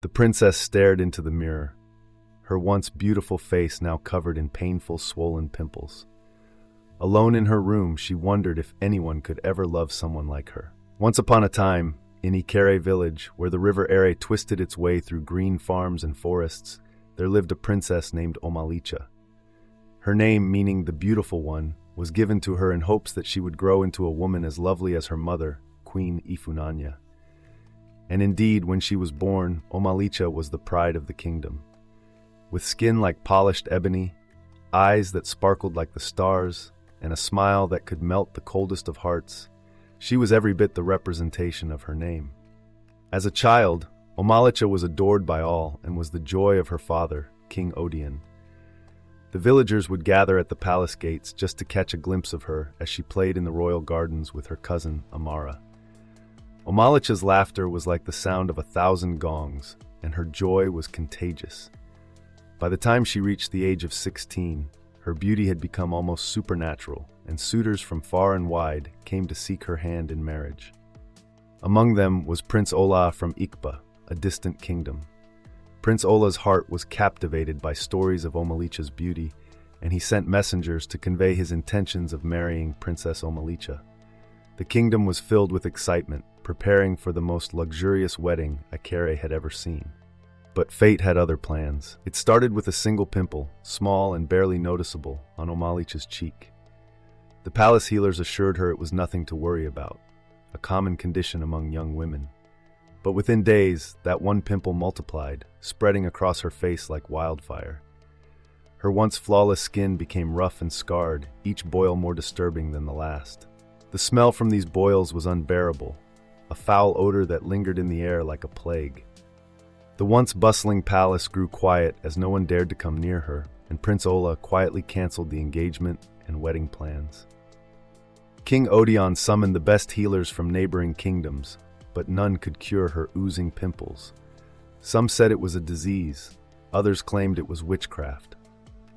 The princess stared into the mirror, her once beautiful face now covered in painful, swollen pimples. Alone in her room, she wondered if anyone could ever love someone like her. Once upon a time, in Ikere village, where the river Ere twisted its way through green farms and forests, there lived a princess named Omalicha. Her name, meaning the beautiful one, was given to her in hopes that she would grow into a woman as lovely as her mother, Queen Ifunanya. And indeed, when she was born, Omalicha was the pride of the kingdom. With skin like polished ebony, eyes that sparkled like the stars, and a smile that could melt the coldest of hearts, she was every bit the representation of her name. As a child, Omalicha was adored by all and was the joy of her father, King Odion. The villagers would gather at the palace gates just to catch a glimpse of her as she played in the royal gardens with her cousin, Amara. Omalicha's laughter was like the sound of 1,000 gongs, and her joy was contagious. By the time she reached the age of 16, her beauty had become almost supernatural, and suitors from far and wide came to seek her hand in marriage. Among them was Prince Ola from Ikpa, a distant kingdom. Prince Ola's heart was captivated by stories of Omalicha's beauty, and he sent messengers to convey his intentions of marrying Princess Omalicha. The kingdom was filled with excitement, preparing for the most luxurious wedding Ikere had ever seen. But fate had other plans. It started with a single pimple, small and barely noticeable, on Omalicha's cheek. The palace healers assured her it was nothing to worry about, a common condition among young women. But within days, that one pimple multiplied, spreading across her face like wildfire. Her once flawless skin became rough and scarred, each boil more disturbing than the last. The smell from these boils was unbearable, a foul odor that lingered in the air like a plague. The once bustling palace grew quiet as no one dared to come near her, and Prince Ola quietly canceled the engagement and wedding plans. King Odion summoned the best healers from neighboring kingdoms, but none could cure her oozing pimples. Some said it was a disease, others claimed it was witchcraft.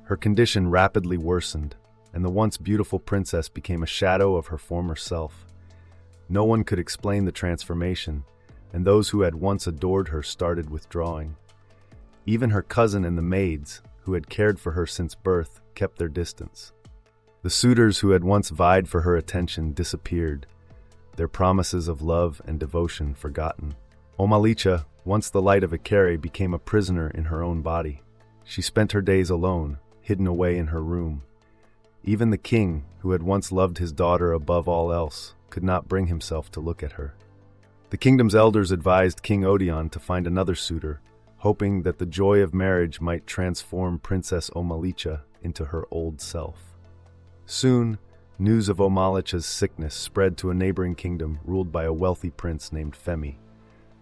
Her condition rapidly worsened, and the once beautiful princess became a shadow of her former self. No one could explain the transformation, and those who had once adored her started withdrawing. Even her cousin and the maids, who had cared for her since birth, kept their distance. The suitors who had once vied for her attention disappeared, their promises of love and devotion forgotten. Omalicha, once the light of Ikere, became a prisoner in her own body. She spent her days alone, hidden away in her room. Even the king, who had once loved his daughter above all else, could not bring himself to look at her. The kingdom's elders advised King Odion to find another suitor, hoping that the joy of marriage might transform Princess Omalicha into her old self. Soon, news of Omalicha's sickness spread to a neighboring kingdom ruled by a wealthy prince named Femi.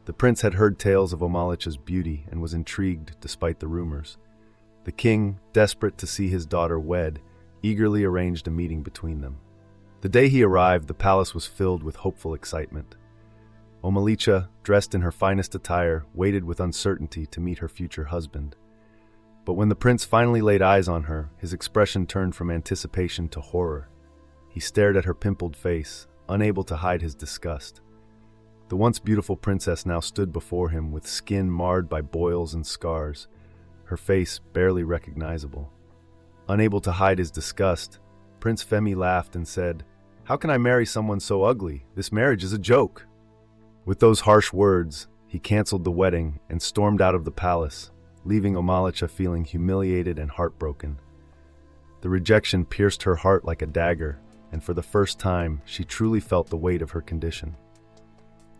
The prince had heard tales of Omalicha's beauty and was intrigued despite the rumors. The king, desperate to see his daughter wed, eagerly arranged a meeting between them. The day he arrived, the palace was filled with hopeful excitement. Omalicha, dressed in her finest attire, waited with uncertainty to meet her future husband. But when the prince finally laid eyes on her, his expression turned from anticipation to horror. He stared at her pimpled face, unable to hide his disgust. The once beautiful princess now stood before him with skin marred by boils and scars, her face barely recognizable. Unable to hide his disgust, Prince Femi laughed and said, "How can I marry someone so ugly? This marriage is a joke." With those harsh words, he canceled the wedding and stormed out of the palace, leaving Omalicha feeling humiliated and heartbroken. The rejection pierced her heart like a dagger, and for the first time, she truly felt the weight of her condition.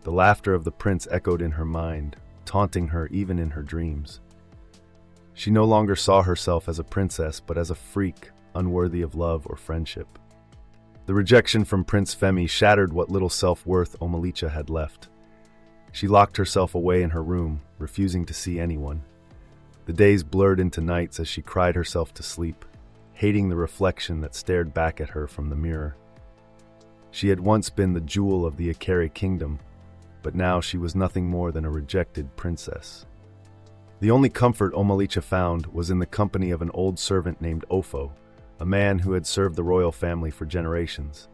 The laughter of the prince echoed in her mind, taunting her even in her dreams. She no longer saw herself as a princess, but as a freak, unworthy of love or friendship. The rejection from Prince Femi shattered what little self-worth Omalicha had left. She locked herself away in her room, refusing to see anyone. The days blurred into nights as she cried herself to sleep, hating the reflection that stared back at her from the mirror. She had once been the jewel of the Ikere kingdom, but now she was nothing more than a rejected princess. The only comfort Omalicha found was in the company of an old servant named Ofo, a man who had served the royal family for generations.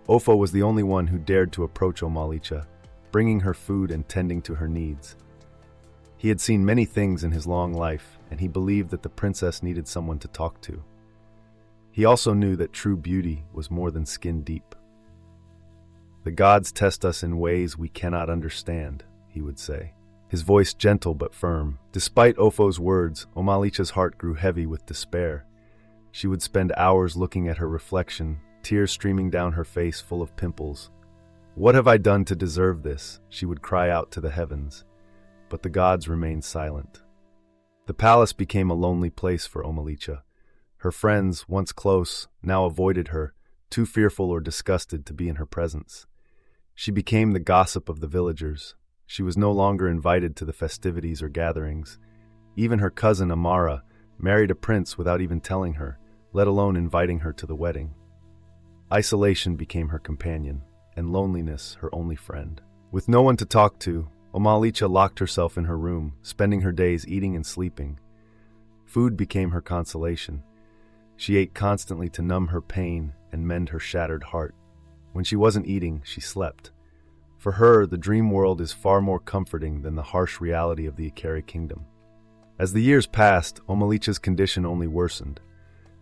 Ofo was the only one who dared to approach Omalicha, bringing her food and tending to her needs. He had seen many things in his long life, and he believed that the princess needed someone to talk to. He also knew that true beauty was more than skin deep. "The gods test us in ways we cannot understand," he would say, his voice gentle but firm. Despite Ofo's words, Omalicha's heart grew heavy with despair. She would spend hours looking at her reflection, tears streaming down her face full of pimples. "What have I done to deserve this?" she would cry out to the heavens. But the gods remained silent. The palace became a lonely place for Omalicha. Her friends, once close, now avoided her, too fearful or disgusted to be in her presence. She became the gossip of the villagers. She was no longer invited to the festivities or gatherings. Even her cousin Amara married a prince without even telling her, let alone inviting her to the wedding. Isolation became her companion, and loneliness her only friend. With no one to talk to, Omalicha locked herself in her room, spending her days eating and sleeping. Food became her consolation. She ate constantly to numb her pain and mend her shattered heart. When she wasn't eating, she slept. For her, the dream world is far more comforting than the harsh reality of the Ikari kingdom. As the years passed, Omalicha's condition only worsened.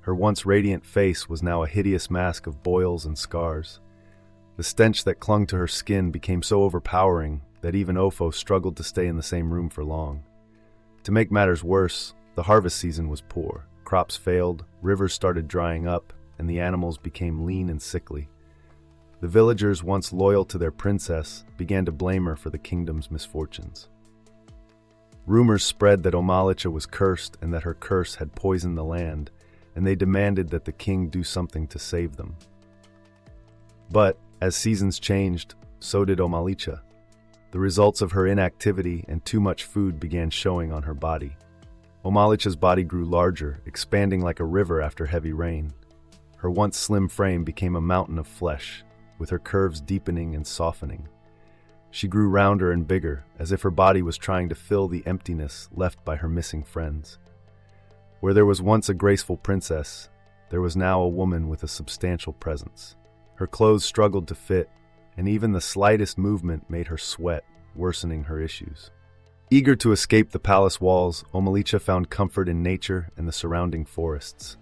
Her once radiant face was now a hideous mask of boils and scars. The stench that clung to her skin became so overpowering that even Ofo struggled to stay in the same room for long. To make matters worse, the harvest season was poor. Crops failed, rivers started drying up, and the animals became lean and sickly. The villagers, once loyal to their princess, began to blame her for the kingdom's misfortunes. Rumors spread that Omalicha was cursed and that her curse had poisoned the land, and they demanded that the king do something to save them. But, as seasons changed, so did Omalicha. The results of her inactivity and too much food began showing on her body. Omalicha's body grew larger, expanding like a river after heavy rain. Her once slim frame became a mountain of flesh, with her curves deepening and softening. She grew rounder and bigger, as if her body was trying to fill the emptiness left by her missing friends. Where there was once a graceful princess, there was now a woman with a substantial presence. Her clothes struggled to fit, and even the slightest movement made her sweat, worsening her issues. Eager to escape the palace walls, Omalicha found comfort in nature and the surrounding forests.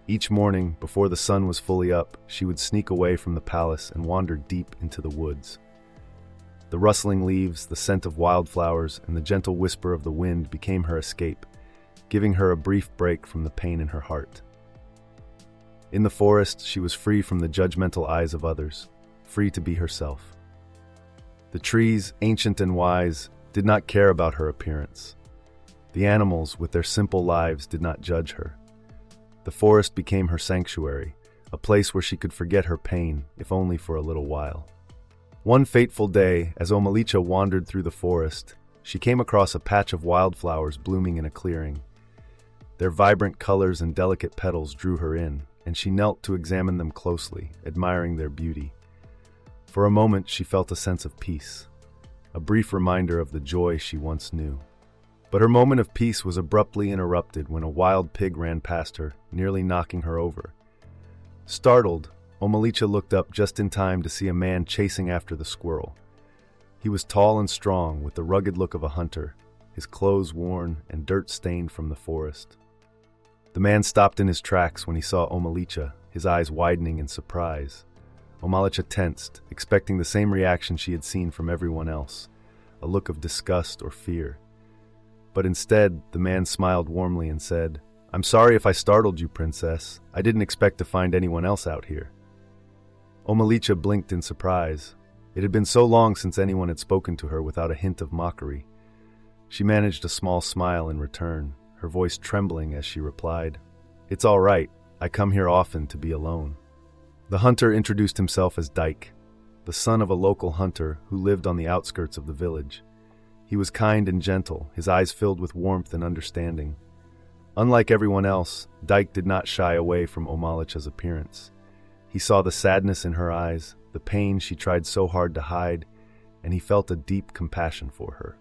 Each morning, before the sun was fully up, she would sneak away from the palace and wander deep into the woods. The rustling leaves, the scent of wildflowers, and the gentle whisper of the wind became her escape, giving her a brief break from the pain in her heart. In the forest, she was free from the judgmental eyes of others, free to be herself. The trees, ancient and wise, did not care about her appearance. The animals, with their simple lives, did not judge her. The forest became her sanctuary, a place where she could forget her pain, if only for a little while. One fateful day, as Omalicha wandered through the forest, she came across a patch of wildflowers blooming in a clearing. Their vibrant colors and delicate petals drew her in, and she knelt to examine them closely, admiring their beauty. For a moment, she felt a sense of peace, a brief reminder of the joy she once knew. But her moment of peace was abruptly interrupted when a wild pig ran past her, nearly knocking her over. Startled, Omalicha looked up just in time to see a man chasing after the squirrel. He was tall and strong, with the rugged look of a hunter, his clothes worn and dirt-stained from the forest. The man stopped in his tracks when he saw Omalicha, his eyes widening in surprise. Omalicha tensed, expecting the same reaction she had seen from everyone else, a look of disgust or fear. But instead, the man smiled warmly and said, "I'm sorry if I startled you, princess. I didn't expect to find anyone else out here." Omalicha blinked in surprise. It had been so long since anyone had spoken to her without a hint of mockery. She managed a small smile in return, her voice trembling as she replied, "It's all right. I come here often to be alone." The hunter introduced himself as Dyke, the son of a local hunter who lived on the outskirts of the village. He was kind and gentle, his eyes filled with warmth and understanding. Unlike everyone else, Dyke did not shy away from Omalicha's appearance. He saw the sadness in her eyes, the pain she tried so hard to hide, and he felt a deep compassion for her.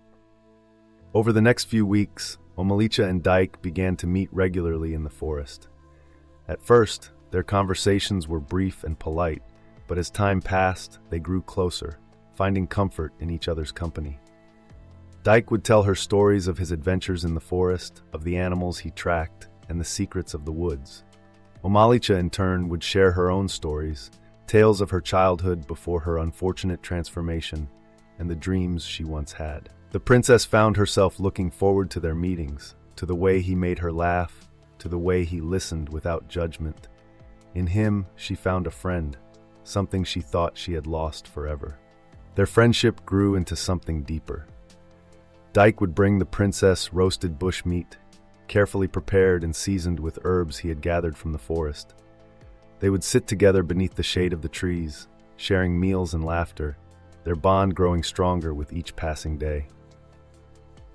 Over the next few weeks, Omalicha and Dyke began to meet regularly in the forest. At first, their conversations were brief and polite, but as time passed, they grew closer, finding comfort in each other's company. Dyke would tell her stories of his adventures in the forest, of the animals he tracked, and the secrets of the woods. Omalicha, in turn, would share her own stories, tales of her childhood before her unfortunate transformation, and the dreams she once had. The princess found herself looking forward to their meetings, to the way he made her laugh, to the way he listened without judgment. In him, she found a friend, something she thought she had lost forever. Their friendship grew into something deeper. Dyke would bring the princess roasted bush meat, carefully prepared and seasoned with herbs he had gathered from the forest. They would sit together beneath the shade of the trees, sharing meals and laughter, their bond growing stronger with each passing day.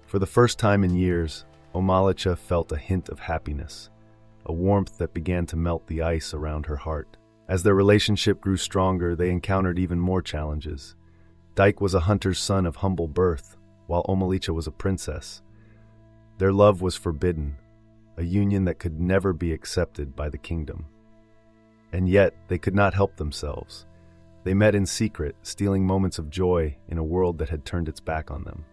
For the first time in years, Omalicha felt a hint of happiness, a warmth that began to melt the ice around her heart. As their relationship grew stronger, they encountered even more challenges. Dyke was a hunter's son of humble birth, while Omalicha was a princess. Their love was forbidden, a union that could never be accepted by the kingdom. And yet, they could not help themselves. They met in secret, stealing moments of joy in a world that had turned its back on them.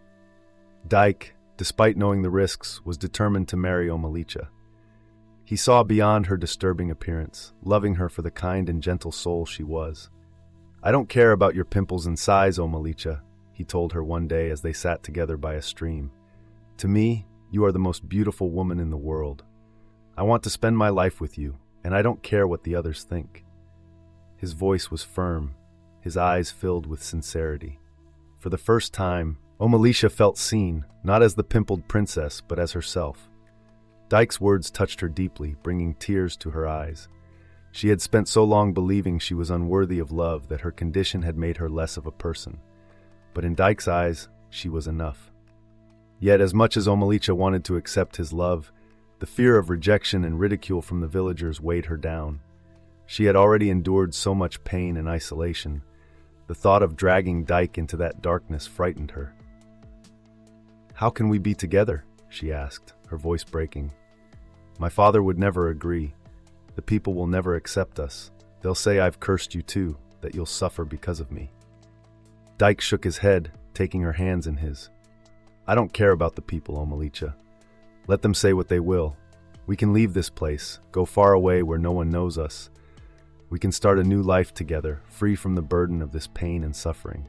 Dyke, despite knowing the risks, was determined to marry Omalicha. He saw beyond her disturbing appearance, loving her for the kind and gentle soul she was. "I don't care about your pimples and size, Omalicha," he told her one day as they sat together by a stream. "To me, you are the most beautiful woman in the world. I want to spend my life with you, and I don't care what the others think." His voice was firm, his eyes filled with sincerity. For the first time, Omalicha felt seen, not as the pimpled princess, but as herself. Dyke's words touched her deeply, bringing tears to her eyes. She had spent so long believing she was unworthy of love that her condition had made her less of a person. But in Dyke's eyes, she was enough. Yet as much as Omalicha wanted to accept his love, the fear of rejection and ridicule from the villagers weighed her down. She had already endured so much pain and isolation. The thought of dragging Dyke into that darkness frightened her. "How can we be together?" she asked, her voice breaking. "My father would never agree. The people will never accept us. They'll say I've cursed you too, that you'll suffer because of me." Dyke shook his head, taking her hands in his. "I don't care about the people, Omalicha. Let them say what they will. We can leave this place, go far away where no one knows us. We can start a new life together, free from the burden of this pain and suffering."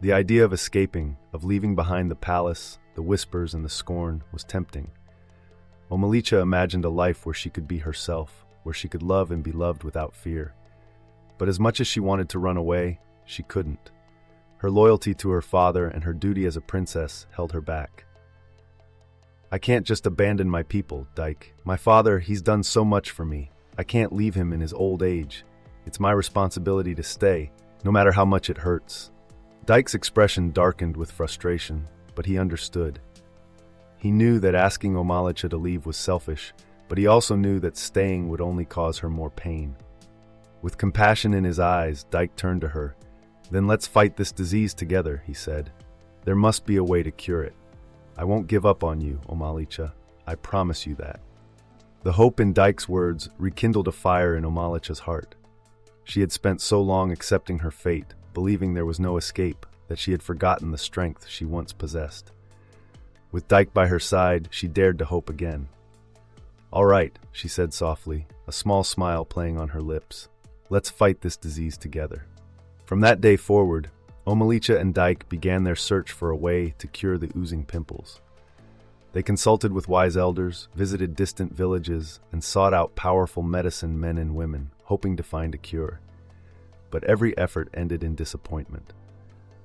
The idea of escaping, of leaving behind the palace, the whispers and the scorn, was tempting. Omalicha imagined a life where she could be herself, where she could love and be loved without fear. But as much as she wanted to run away, she couldn't. Her loyalty to her father and her duty as a princess held her back. "I can't just abandon my people, Dyke. My father, he's done so much for me. I can't leave him in his old age. It's my responsibility to stay, no matter how much it hurts." Dyke's expression darkened with frustration, but he understood. He knew that asking Omalicha to leave was selfish, but he also knew that staying would only cause her more pain. With compassion in his eyes, Dyke turned to her. "Then let's fight this disease together," he said. "There must be a way to cure it. I won't give up on you, Omalicha. I promise you that." The hope in Dyke's words rekindled a fire in Omalicha's heart. She had spent so long accepting her fate, believing there was no escape, that she had forgotten the strength she once possessed. With Dyke by her side, she dared to hope again. "All right," she said softly, a small smile playing on her lips. "Let's fight this disease together." From that day forward, Omalicha and Dyke began their search for a way to cure the oozing pimples. They consulted with wise elders, visited distant villages, and sought out powerful medicine men and women, hoping to find a cure. But every effort ended in disappointment.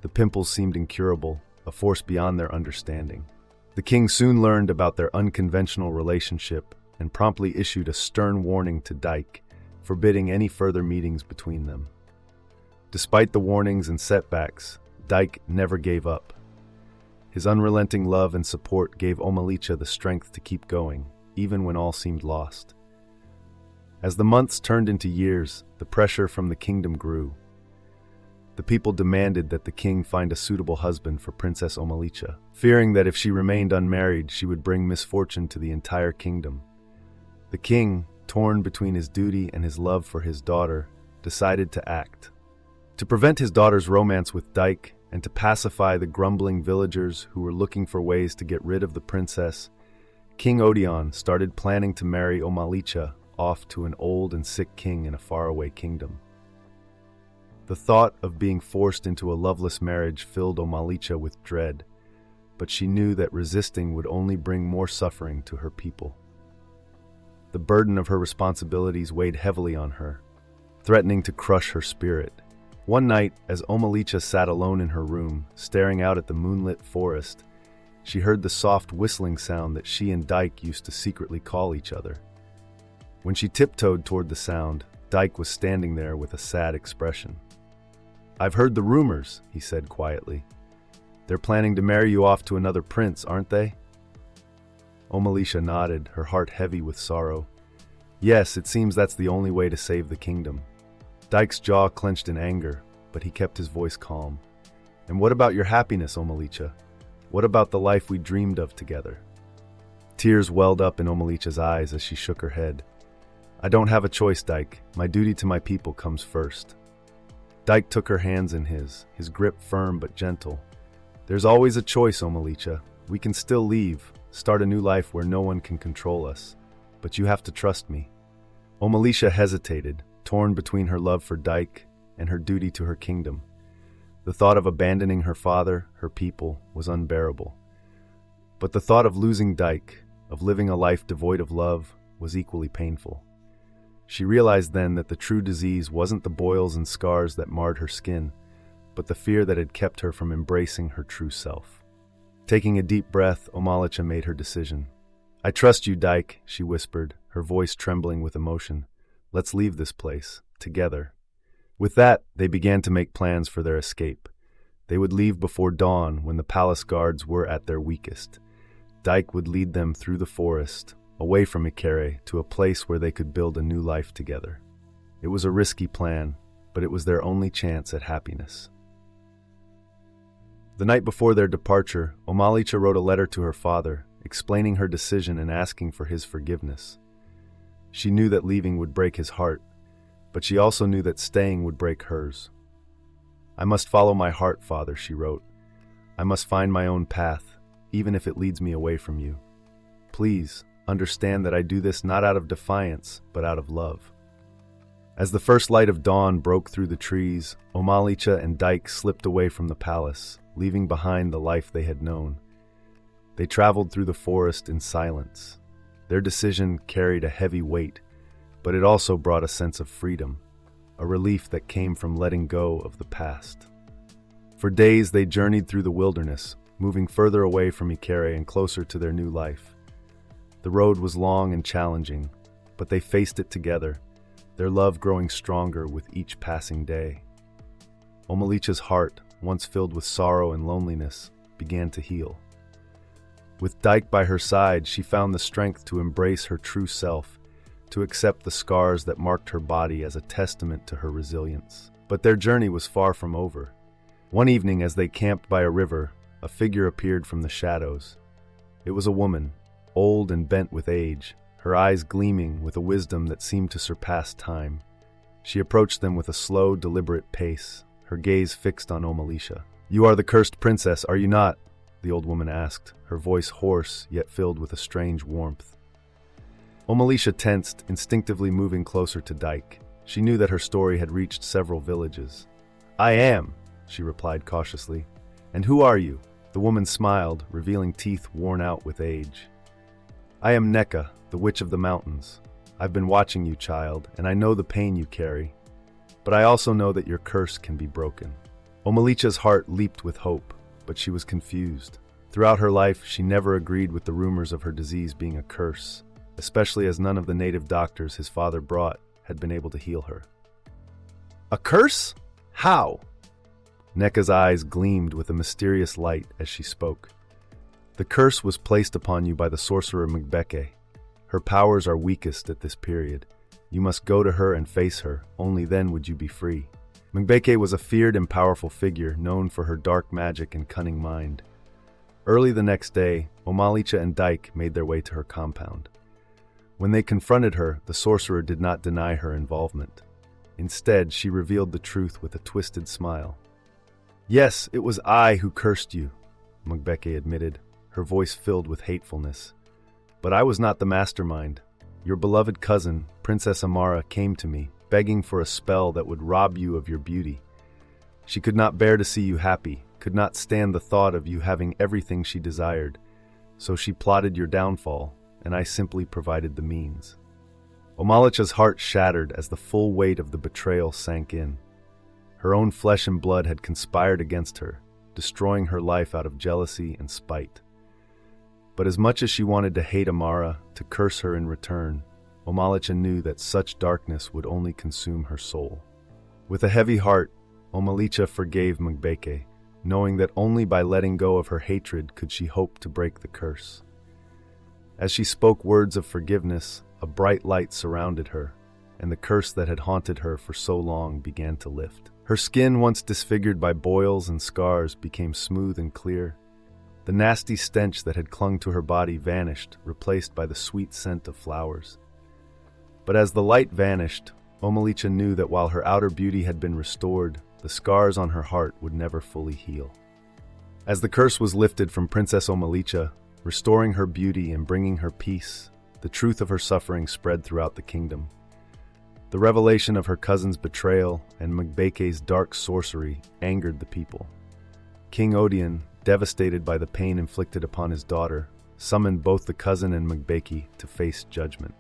The pimples seemed incurable, a force beyond their understanding. The king soon learned about their unconventional relationship and promptly issued a stern warning to Dyke, forbidding any further meetings between them. Despite the warnings and setbacks, Dyke never gave up. His unrelenting love and support gave Omalicha the strength to keep going, even when all seemed lost. As the months turned into years, the pressure from the kingdom grew. The people demanded that the king find a suitable husband for Princess Omalicha, fearing that if she remained unmarried, she would bring misfortune to the entire kingdom. The king, torn between his duty and his love for his daughter, decided to act. To prevent his daughter's romance with Dyke, and to pacify the grumbling villagers who were looking for ways to get rid of the princess, King Odeon started planning to marry Omalicha off to an old and sick king in a faraway kingdom. The thought of being forced into a loveless marriage filled Omalicha with dread, but she knew that resisting would only bring more suffering to her people. The burden of her responsibilities weighed heavily on her, threatening to crush her spirit. One night, as Omalicha sat alone in her room, staring out at the moonlit forest, she heard the soft whistling sound that she and Dyke used to secretly call each other. When she tiptoed toward the sound, Dyke was standing there with a sad expression. "I've heard the rumors," he said quietly. "They're planning to marry you off to another prince, aren't they?" Omalicha nodded, her heart heavy with sorrow. "Yes, it seems that's the only way to save the kingdom." Dyke's jaw clenched in anger, but he kept his voice calm. "And what about your happiness, Omalicha? What about the life we dreamed of together?" Tears welled up in Omalicha's eyes as she shook her head. "I don't have a choice, Dyke. My duty to my people comes first." Dyke took her hands in his grip firm but gentle. "There's always a choice, Omalicha. We can still leave, start a new life where no one can control us. But you have to trust me." Omalicha hesitated, torn between her love for Dyke and her duty to her kingdom. The thought of abandoning her father, her people, was unbearable. But the thought of losing Dyke, of living a life devoid of love, was equally painful. She realized then that the true disease wasn't the boils and scars that marred her skin, but the fear that had kept her from embracing her true self. Taking a deep breath, Omalicha made her decision. "I trust you, Dyke," she whispered, her voice trembling with emotion. "Let's leave this place, together." With that, they began to make plans for their escape. They would leave before dawn when the palace guards were at their weakest. Dyke would lead them through the forest, away from Ikere, to a place where they could build a new life together. It was a risky plan, but it was their only chance at happiness. The night before their departure, Omalicha wrote a letter to her father, explaining her decision and asking for his forgiveness. She knew that leaving would break his heart, but she also knew that staying would break hers. "I must follow my heart, Father," she wrote. "I must find my own path, even if it leads me away from you. Please, understand that I do this not out of defiance, but out of love." As the first light of dawn broke through the trees, Omalicha and Dyke slipped away from the palace, leaving behind the life they had known. They traveled through the forest in silence. Their decision carried a heavy weight, but it also brought a sense of freedom, a relief that came from letting go of the past. For days they journeyed through the wilderness, moving further away from Ikere and closer to their new life. The road was long and challenging, but they faced it together, their love growing stronger with each passing day. Omalicha's heart, once filled with sorrow and loneliness, began to heal. With Dyke by her side, she found the strength to embrace her true self, to accept the scars that marked her body as a testament to her resilience. But their journey was far from over. One evening, as they camped by a river, a figure appeared from the shadows. It was a woman, old and bent with age, her eyes gleaming with a wisdom that seemed to surpass time. She approached them with a slow, deliberate pace, her gaze fixed on Omalicha. "You are the cursed princess, are you not?" the old woman asked, her voice hoarse yet filled with a strange warmth. Omalicha tensed, instinctively moving closer to Dyke. She knew that her story had reached several villages. "I am," she replied cautiously. "And who are you?" The woman smiled, revealing teeth worn out with age. "I am Neka, the witch of the mountains. I've been watching you, child, and I know the pain you carry. But I also know that your curse can be broken." Omalicha's heart leaped with hope, but she was confused. Throughout her life, she never agreed with the rumors of her disease being a curse, especially as none of the native doctors his father brought had been able to heal her. "A curse? How?" Neka's eyes gleamed with a mysterious light as she spoke. "The curse was placed upon you by the sorcerer Mbeke. Her powers are weakest at this period. You must go to her and face her, only then would you be free." Mbeke was a feared and powerful figure known for her dark magic and cunning mind. Early the next day, Omalicha and Dyke made their way to her compound. When they confronted her, the sorcerer did not deny her involvement. Instead, she revealed the truth with a twisted smile. Yes, it was I who cursed you, Mugbeke admitted, her voice filled with hatefulness. But I was not the mastermind. Your beloved cousin, Princess Amara, came to me, begging for a spell that would rob you of your beauty. She could not bear to see you happy, could not stand the thought of you having everything she desired, so she plotted your downfall, and I simply provided the means. Omalicha's heart shattered as the full weight of the betrayal sank in. Her own flesh and blood had conspired against her, destroying her life out of jealousy and spite. But as much as she wanted to hate Amara, to curse her in return, Omalicha knew that such darkness would only consume her soul. With a heavy heart, Omalicha forgave Mugbeke, knowing that only by letting go of her hatred could she hope to break the curse. As she spoke words of forgiveness, a bright light surrounded her, and the curse that had haunted her for so long began to lift. Her skin, once disfigured by boils and scars, became smooth and clear. The nasty stench that had clung to her body vanished, replaced by the sweet scent of flowers. But as the light vanished, Omalicha knew that while her outer beauty had been restored, the scars on her heart would never fully heal. As the curse was lifted from Princess Omalicha, restoring her beauty and bringing her peace, the truth of her suffering spread throughout the kingdom. The revelation of her cousin's betrayal and Mugbeke's dark sorcery angered the people. King Odion, devastated by the pain inflicted upon his daughter, summoned both the cousin and Mugbeke to face judgment.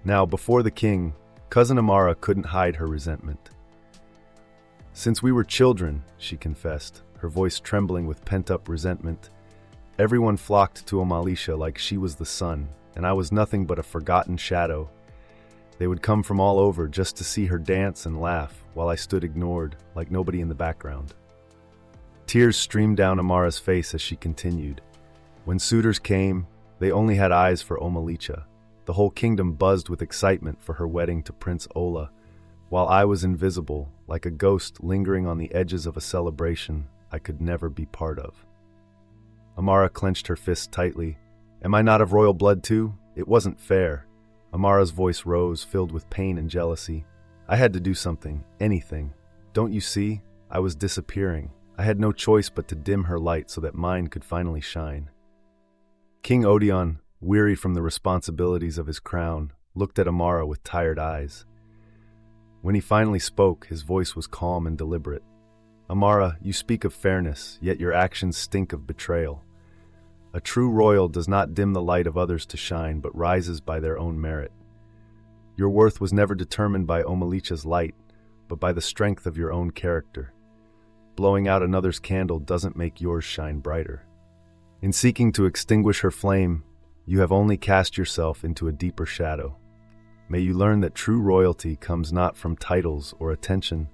Now, before the king, cousin Amara couldn't hide her resentment. Since we were children, she confessed, her voice trembling with pent-up resentment, everyone flocked to Omalicha like she was the sun, and I was nothing but a forgotten shadow. They would come from all over just to see her dance and laugh while I stood ignored, like nobody in the background. Tears streamed down Amara's face as she continued. When suitors came, they only had eyes for Omalicha. The whole kingdom buzzed with excitement for her wedding to Prince Ola, while I was invisible, like a ghost lingering on the edges of a celebration I could never be part of. Amara clenched her fists tightly. Am I not of royal blood too? It wasn't fair. Amara's voice rose, filled with pain and jealousy. I had to do something, anything. Don't you see? I was disappearing. I had no choice but to dim her light so that mine could finally shine. King Odion, weary from the responsibilities of his crown, looked at Amara with tired eyes. When he finally spoke, his voice was calm and deliberate. Amara, you speak of fairness, yet your actions stink of betrayal. A true royal does not dim the light of others to shine, but rises by their own merit. Your worth was never determined by Omalicha's light, but by the strength of your own character. Blowing out another's candle doesn't make yours shine brighter. In seeking to extinguish her flame, you have only cast yourself into a deeper shadow. May you learn that true royalty comes not from titles or attention,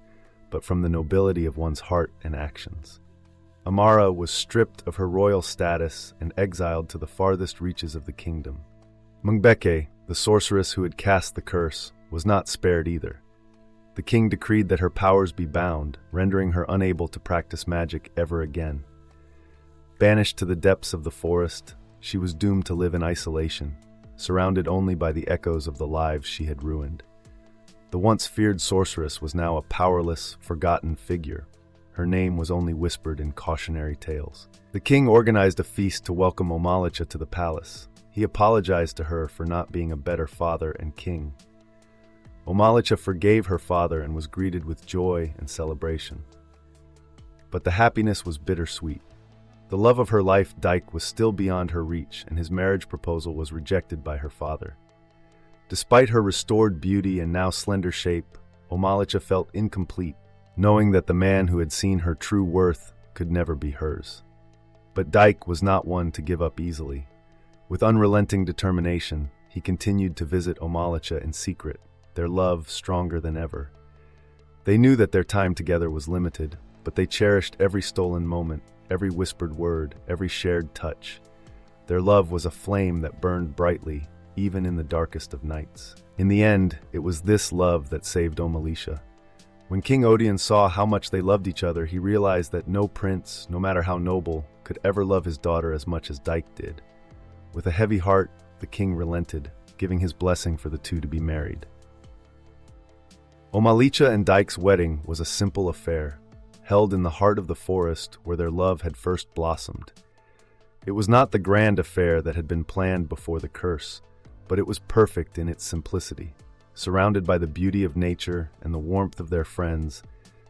but from the nobility of one's heart and actions. Amara was stripped of her royal status and exiled to the farthest reaches of the kingdom. Mugbeke, the sorceress who had cast the curse, was not spared either. The king decreed that her powers be bound, rendering her unable to practice magic ever again. Banished to the depths of the forest, she was doomed to live in isolation, surrounded only by the echoes of the lives she had ruined. The once feared sorceress was now a powerless, forgotten figure. Her name was only whispered in cautionary tales. The king organized a feast to welcome Omalicha to the palace. He apologized to her for not being a better father and king. Omalicha forgave her father and was greeted with joy and celebration. But the happiness was bittersweet. The love of her life, Dyke, was still beyond her reach, and his marriage proposal was rejected by her father. Despite her restored beauty and now slender shape, Omalicha felt incomplete, knowing that the man who had seen her true worth could never be hers. But Dyke was not one to give up easily. With unrelenting determination, he continued to visit Omalicha in secret, their love stronger than ever. They knew that their time together was limited, but they cherished every stolen moment, every whispered word, every shared touch. Their love was a flame that burned brightly, even in the darkest of nights. In the end, it was this love that saved Omalicha. When King Odion saw how much they loved each other, he realized that no prince, no matter how noble, could ever love his daughter as much as Dyke did. With a heavy heart, the king relented, giving his blessing for the two to be married. Omalicha and Dyke's wedding was a simple affair. held in the heart of the forest where their love had first blossomed. It was not the grand affair that had been planned before the curse, but it was perfect in its simplicity. Surrounded by the beauty of nature and the warmth of their friends,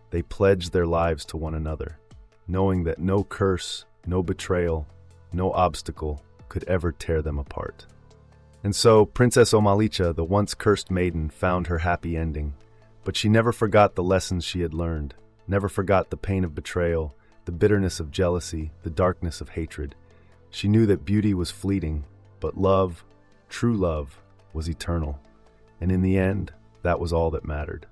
they pledged their lives to one another, knowing that no curse, no betrayal, no obstacle could ever tear them apart. And so, Princess Omalicha, the once cursed maiden, found her happy ending. But she never forgot the lessons she had learned, never forgot the pain of betrayal, the bitterness of jealousy, the darkness of hatred. She knew that beauty was fleeting, but love, true love, was eternal. And in the end, that was all that mattered.